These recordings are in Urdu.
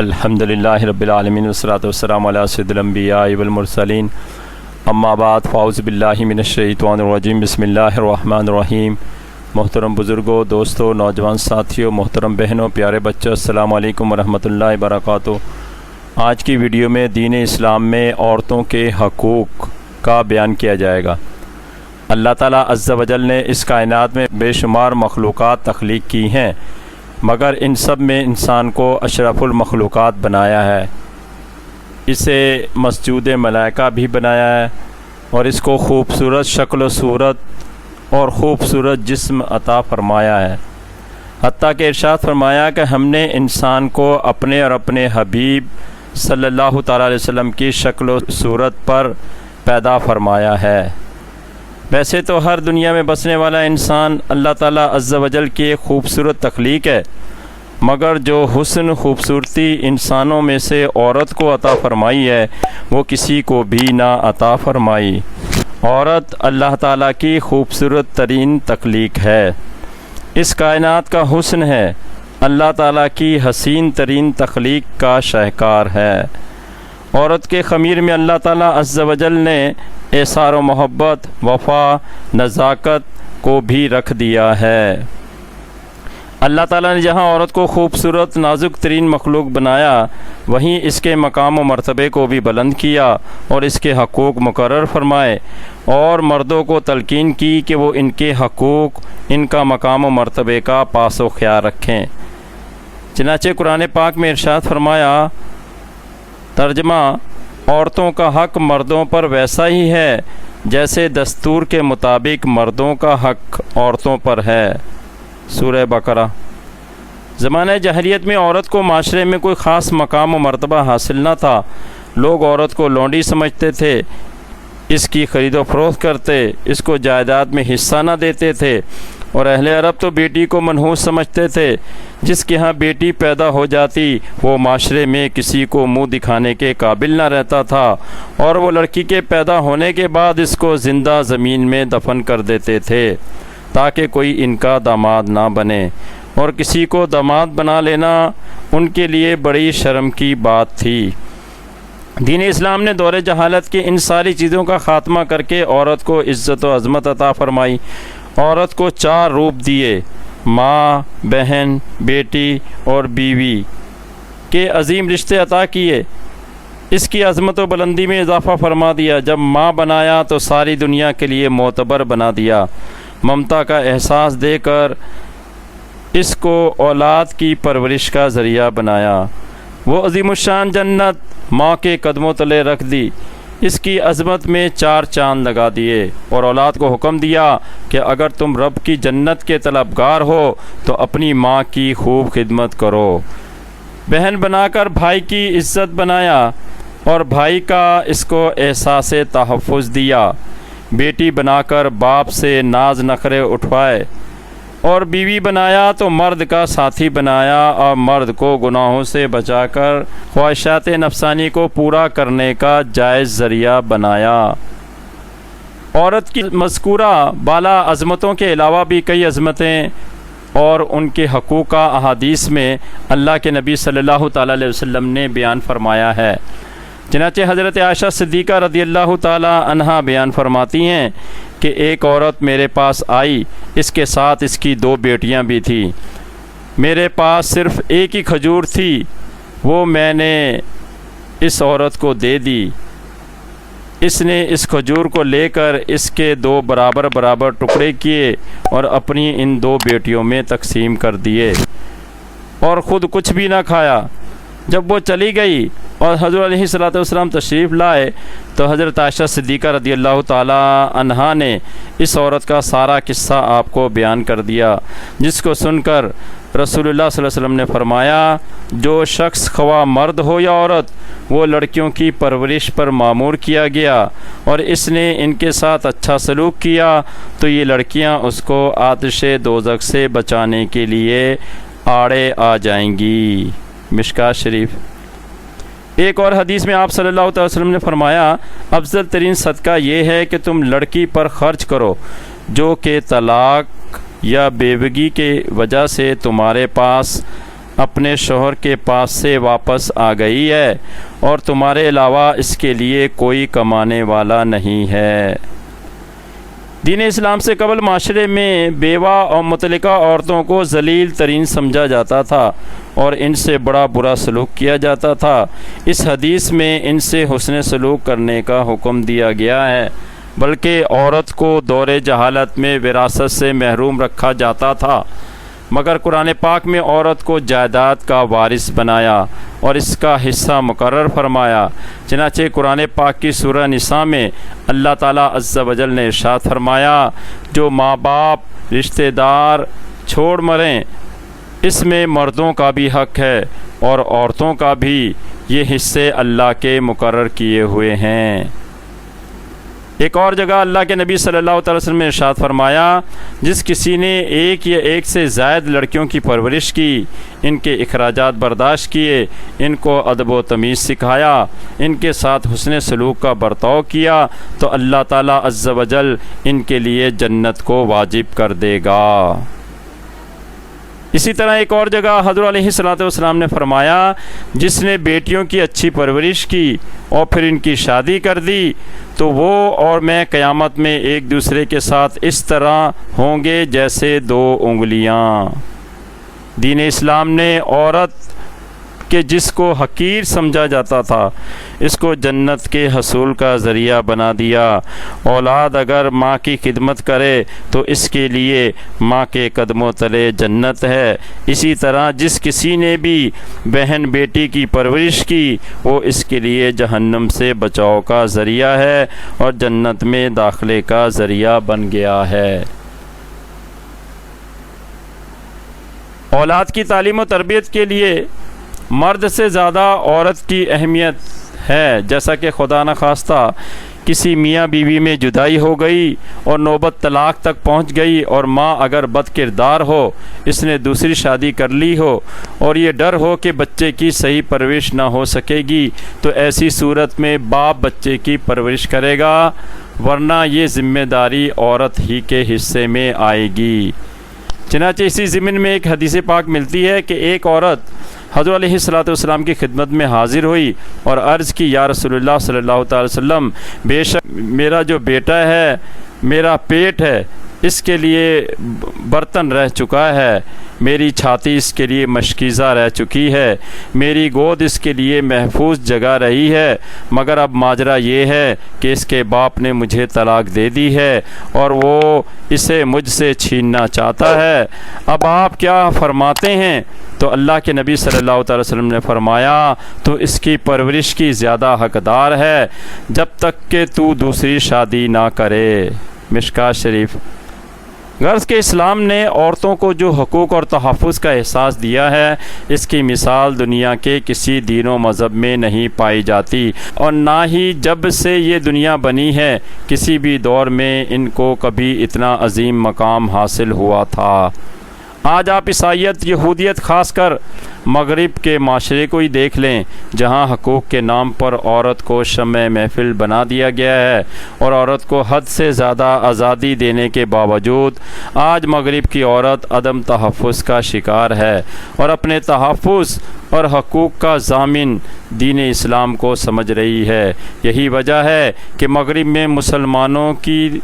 الحمدللہ رب العالمین والصلاۃ والسلام علی سید الانبیاء والمرسلین اما بعد فاعوذ باللہ من الشیطان الرجیم بسم اللہ الرحمن الرحیم۔ محترم بزرگوں، دوستوں، نوجوان ساتھیوں، محترم بہنوں، پیارے بچوں، السلام علیکم ورحمۃ اللہ وبرکاتہ۔ آج کی ویڈیو میں دین اسلام میں عورتوں کے حقوق کا بیان کیا جائے گا۔ اللہ تعالیٰ عز و جل نے اس کائنات میں بے شمار مخلوقات تخلیق کی ہیں، مگر ان سب میں انسان کو اشرف المخلوقات بنایا ہے۔ اسے مسجود ملائکہ بھی بنایا ہے اور اس کو خوبصورت شکل و صورت اور خوبصورت جسم عطا فرمایا ہے، حتیٰ کہ ارشاد فرمایا کہ ہم نے انسان کو اپنے اور اپنے حبیب صلی اللہ تعالیٰ علیہ وسلم کی شکل و صورت پر پیدا فرمایا ہے۔ ویسے تو ہر دنیا میں بسنے والا انسان اللہ تعالیٰ عز و جل کی ایک خوبصورت تخلیق ہے، مگر جو حسن خوبصورتی انسانوں میں سے عورت کو عطا فرمائی ہے وہ کسی کو بھی نہ عطا فرمائی۔ عورت اللہ تعالیٰ کی خوبصورت ترین تخلیق ہے، اس کائنات کا حسن ہے، اللہ تعالیٰ کی حسین ترین تخلیق کا شاہکار ہے۔ عورت کے خمیر میں اللہ تعالیٰ عز و جل نے ایثار و محبت، وفا، نزاکت کو بھی رکھ دیا ہے۔ اللہ تعالیٰ نے جہاں عورت کو خوبصورت نازک ترین مخلوق بنایا، وہیں اس کے مقام و مرتبے کو بھی بلند کیا اور اس کے حقوق مقرر فرمائے، اور مردوں کو تلقین کی کہ وہ ان کے حقوق، ان کا مقام و مرتبے کا پاس و خیال رکھیں۔ چنانچہ قرآن پاک میں ارشاد فرمایا، ترجمہ: عورتوں کا حق مردوں پر ویسا ہی ہے جیسے دستور کے مطابق مردوں کا حق عورتوں پر ہے۔ سورہ بقرہ۔ زمانہ جاہلیت میں عورت کو معاشرے میں کوئی خاص مقام و مرتبہ حاصل نہ تھا۔ لوگ عورت کو لونڈی سمجھتے تھے، اس کی خرید و فروخت کرتے، اس کو جائیداد میں حصہ نہ دیتے تھے، اور اہل عرب تو بیٹی کو منحوس سمجھتے تھے۔ جس کے ہاں بیٹی پیدا ہو جاتی وہ معاشرے میں کسی کو منہ دکھانے کے قابل نہ رہتا تھا، اور وہ لڑکی کے پیدا ہونے کے بعد اس کو زندہ زمین میں دفن کر دیتے تھے تاکہ کوئی ان کا داماد نہ بنے، اور کسی کو داماد بنا لینا ان کے لیے بڑی شرم کی بات تھی۔ دین اسلام نے دور جہالت کی ان ساری چیزوں کا خاتمہ کر کے عورت کو عزت و عظمت عطا فرمائی۔ عورت کو 4 روپ دیے: ماں، بہن، بیٹی اور بیوی کے عظیم رشتے عطا کیے۔ اس کی عظمت و بلندی میں اضافہ فرما دیا۔ جب ماں بنایا تو ساری دنیا کے لیے معتبر بنا دیا۔ ممتا کا احساس دے کر اس کو اولاد کی پرورش کا ذریعہ بنایا۔ وہ عظیم الشان جنت ماں کے قدموں تلے رکھ دی، اس کی عظمت میں 4 چاند لگا دیے، اور اولاد کو حکم دیا کہ اگر تم رب کی جنت کے طلبگار ہو تو اپنی ماں کی خوب خدمت کرو۔ بہن بنا کر بھائی کی عزت بنایا اور بھائی کا اس کو احساس تحفظ دیا۔ بیٹی بنا کر باپ سے ناز نخرے اٹھوائے، اور بیوی بنایا تو مرد کا ساتھی بنایا، اور مرد کو گناہوں سے بچا کر خواہشات نفسانی کو پورا کرنے کا جائز ذریعہ بنایا۔ عورت کی مذکورہ بالا عظمتوں کے علاوہ بھی کئی عظمتیں اور ان کے حقوق کا احادیث میں اللہ کے نبی صلی اللہ تعالیٰ علیہ وسلم نے بیان فرمایا ہے۔ چنانچہ حضرت عائشہ صدیقہ رضی اللہ تعالیٰ عنہا بیان فرماتی ہیں کہ ایک عورت میرے پاس آئی، اس کے ساتھ اس کی 2 بیٹیاں بھی تھیں۔ میرے پاس صرف ایک ہی کھجور تھی، وہ میں نے اس عورت کو دے دی۔ اس نے اس کھجور کو لے کر اس کے 2 برابر برابر ٹکڑے کیے اور اپنی ان 2 بیٹیوں میں تقسیم کر دیے، اور خود کچھ بھی نہ کھایا۔ جب وہ چلی گئی اور حضرت علیہ الصلوۃ والسلام تشریف لائے تو حضرت عائشہ صدیقہ رضی اللہ تعالیٰ عنہا نے اس عورت کا سارا قصہ آپ کو بیان کر دیا، جس کو سن کر رسول اللہ صلی اللہ علیہ وسلم نے فرمایا، جو شخص خواہ مرد ہو یا عورت، وہ لڑکیوں کی پرورش پر مامور کیا گیا اور اس نے ان کے ساتھ اچھا سلوک کیا تو یہ لڑکیاں اس کو آتش دوزخ سے بچانے کے لیے آڑے آ جائیں گی۔ مشکوٰۃ شریف۔ ایک اور حدیث میں آپ صلی اللہ علیہ وسلم نے فرمایا، افضل ترین صدقہ یہ ہے کہ تم لڑکی پر خرچ کرو جو کہ طلاق یا بیوگی کے وجہ سے تمہارے پاس اپنے شوہر کے پاس سے واپس آ گئی ہے اور تمہارے علاوہ اس کے لیے کوئی کمانے والا نہیں ہے۔ دین اسلام سے قبل معاشرے میں بیوہ اور مطلقہ عورتوں کو ذلیل ترین سمجھا جاتا تھا اور ان سے بڑا برا سلوک کیا جاتا تھا۔ اس حدیث میں ان سے حسن سلوک کرنے کا حکم دیا گیا ہے، بلکہ عورت کو دور جہالت میں وراثت سے محروم رکھا جاتا تھا، مگر قرآن پاک میں عورت کو جائیداد کا وارث بنایا اور اس کا حصہ مقرر فرمایا۔ چنانچہ قرآن پاک کی سورہ نساء میں اللہ تعالیٰ عز و جل نے ارشاد فرمایا، جو ماں باپ رشتہ دار چھوڑ مریں اس میں مردوں کا بھی حق ہے اور عورتوں کا بھی، یہ حصے اللہ کے مقرر کیے ہوئے ہیں۔ ایک اور جگہ اللہ کے نبی صلی اللہ علیہ وسلم نے ارشاد فرمایا، جس کسی نے ایک یا ایک سے زائد لڑکیوں کی پرورش کی، ان کے اخراجات برداشت کیے، ان کو ادب و تمیز سکھایا، ان کے ساتھ حسن سلوک کا برتاؤ کیا، تو اللہ تعالیٰ عز و جل ان کے لیے جنت کو واجب کر دے گا۔ اسی طرح ایک اور جگہ حضرت علیہ السلام نے فرمایا، جس نے بیٹیوں کی اچھی پرورش کی اور پھر ان کی شادی کر دی تو وہ اور میں قیامت میں ایک دوسرے کے ساتھ اس طرح ہوں گے جیسے دو انگلیاں۔ دین اسلام نے عورت کہ جس کو حقیر سمجھا جاتا تھا، اس کو جنت کے حصول کا ذریعہ بنا دیا۔ اولاد اگر ماں کی خدمت کرے تو اس کے لیے ماں کے قدموں تلے جنت ہے۔ اسی طرح جس کسی نے بھی بہن بیٹی کی پرورش کی، وہ اس کے لیے جہنم سے بچاؤ کا ذریعہ ہے اور جنت میں داخلے کا ذریعہ بن گیا ہے۔ اولاد کی تعلیم و تربیت کے لیے مرد سے زیادہ عورت کی اہمیت ہے، جیسا کہ خدا نخواستہ کسی میاں بیوی میں جدائی ہو گئی اور نوبت طلاق تک پہنچ گئی اور ماں اگر بد کردار ہو، اس نے دوسری شادی کر لی ہو اور یہ ڈر ہو کہ بچے کی صحیح پرورش نہ ہو سکے گی، تو ایسی صورت میں باپ بچے کی پرورش کرے گا، ورنہ یہ ذمہ داری عورت ہی کے حصے میں آئے گی۔ چنانچہ اسی ضمن میں ایک حدیث پاک ملتی ہے کہ ایک عورت حضرت علیہ السلام کی خدمت میں حاضر ہوئی اور عرض کی، یا رسول اللہ صلی اللہ تعالی وسلم، بے شک میرا جو بیٹا ہے، میرا پیٹ ہے، اس کے لیے برتن رہ چکا ہے، میری چھاتی اس کے لیے مشکیزہ رہ چکی ہے، میری گود اس کے لیے محفوظ جگہ رہی ہے، مگر اب ماجرا یہ ہے کہ اس کے باپ نے مجھے طلاق دے دی ہے اور وہ اسے مجھ سے چھیننا چاہتا ہے، اب آپ کیا فرماتے ہیں؟ تو اللہ کے نبی صلی اللہ علیہ وسلم نے فرمایا، تو اس کی پرورش کی زیادہ حقدار ہے جب تک کہ تو دوسری شادی نہ کرے۔ مشکوٰۃ شریف۔ غرض کہ اسلام نے عورتوں کو جو حقوق اور تحفظ کا احساس دیا ہے، اس کی مثال دنیا کے کسی دین و مذہب میں نہیں پائی جاتی، اور نہ ہی جب سے یہ دنیا بنی ہے کسی بھی دور میں ان کو کبھی اتنا عظیم مقام حاصل ہوا تھا۔ آج آپ عیسائیت، یہودیت، خاص کر مغرب کے معاشرے کو ہی دیکھ لیں، جہاں حقوق کے نام پر عورت کو شمع محفل بنا دیا گیا ہے اور عورت کو حد سے زیادہ آزادی دینے کے باوجود آج مغرب کی عورت عدم تحفظ کا شکار ہے اور اپنے تحفظ اور حقوق کا ضامن دین اسلام کو سمجھ رہی ہے۔ یہی وجہ ہے کہ مغرب میں مسلمانوں کی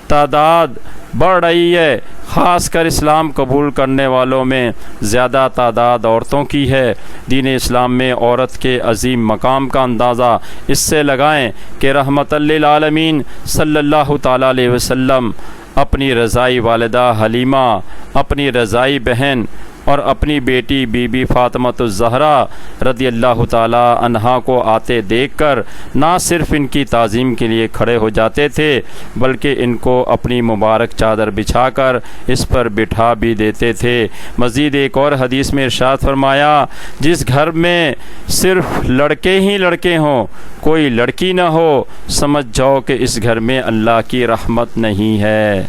تعداد بڑھ رہی ہے، خاص کر اسلام قبول کرنے والوں میں زیادہ تعداد عورتوں کی ہے۔ دین اسلام میں عورت کے عظیم مقام کا اندازہ اس سے لگائیں کہ رحمت للعالمین صلی اللہ تعالیٰ علیہ وسلم اپنی رضائی والدہ حلیمہ، اپنی رضائی بہن اور اپنی بیٹی بی بی فاطمۃ الزہرا رضی اللہ تعالیٰ عنہا کو آتے دیکھ کر نہ صرف ان کی تعظیم کے لیے کھڑے ہو جاتے تھے، بلکہ ان کو اپنی مبارک چادر بچھا کر اس پر بٹھا بھی دیتے تھے۔ مزید ایک اور حدیث میں ارشاد فرمایا، جس گھر میں صرف لڑکے ہی لڑکے ہوں، کوئی لڑکی نہ ہو، سمجھ جاؤ کہ اس گھر میں اللہ کی رحمت نہیں ہے۔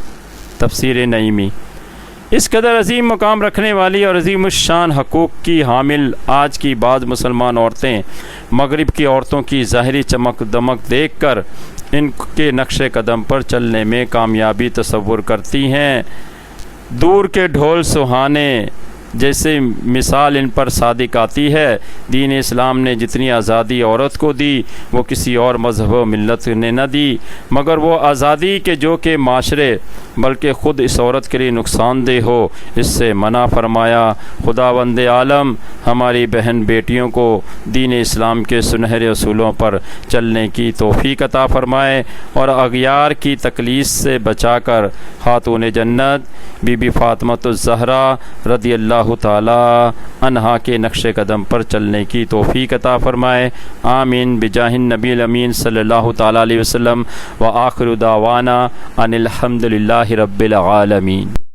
تفسیر نعیمی۔ اس قدر عظیم مقام رکھنے والی اور عظیم الشان حقوق کی حامل آج کی بعض مسلمان عورتیں مغرب کی عورتوں کی ظاہری چمک دمک دیکھ کر ان کے نقش قدم پر چلنے میں کامیابی تصور کرتی ہیں۔ دور کے ڈھول سہانے جیسے مثال ان پر صادق آتی ہے۔ دین اسلام نے جتنی آزادی عورت کو دی وہ کسی اور مذہب و ملت نے نہ دی، مگر وہ آزادی کہ جو کہ معاشرے بلکہ خود اس عورت کے لیے نقصان دہ ہو، اس سے منع فرمایا۔ خداوند عالم ہماری بہن بیٹیوں کو دین اسلام کے سنہرے اصولوں پر چلنے کی توفیق عطا فرمائے اور اغیار کی تکلیف سے بچا کر خاتون جنت بی بی فاطمہ الزہرا رضی اللہ تعالی عنہا کے نقش قدم پر چلنے کی توفیق عطا فرمائے۔ آمین بجاہ النبی الامین صلی اللہ تعالی علیہ وسلم، وآخر دعوانا ان الحمد للہ رب العالمین۔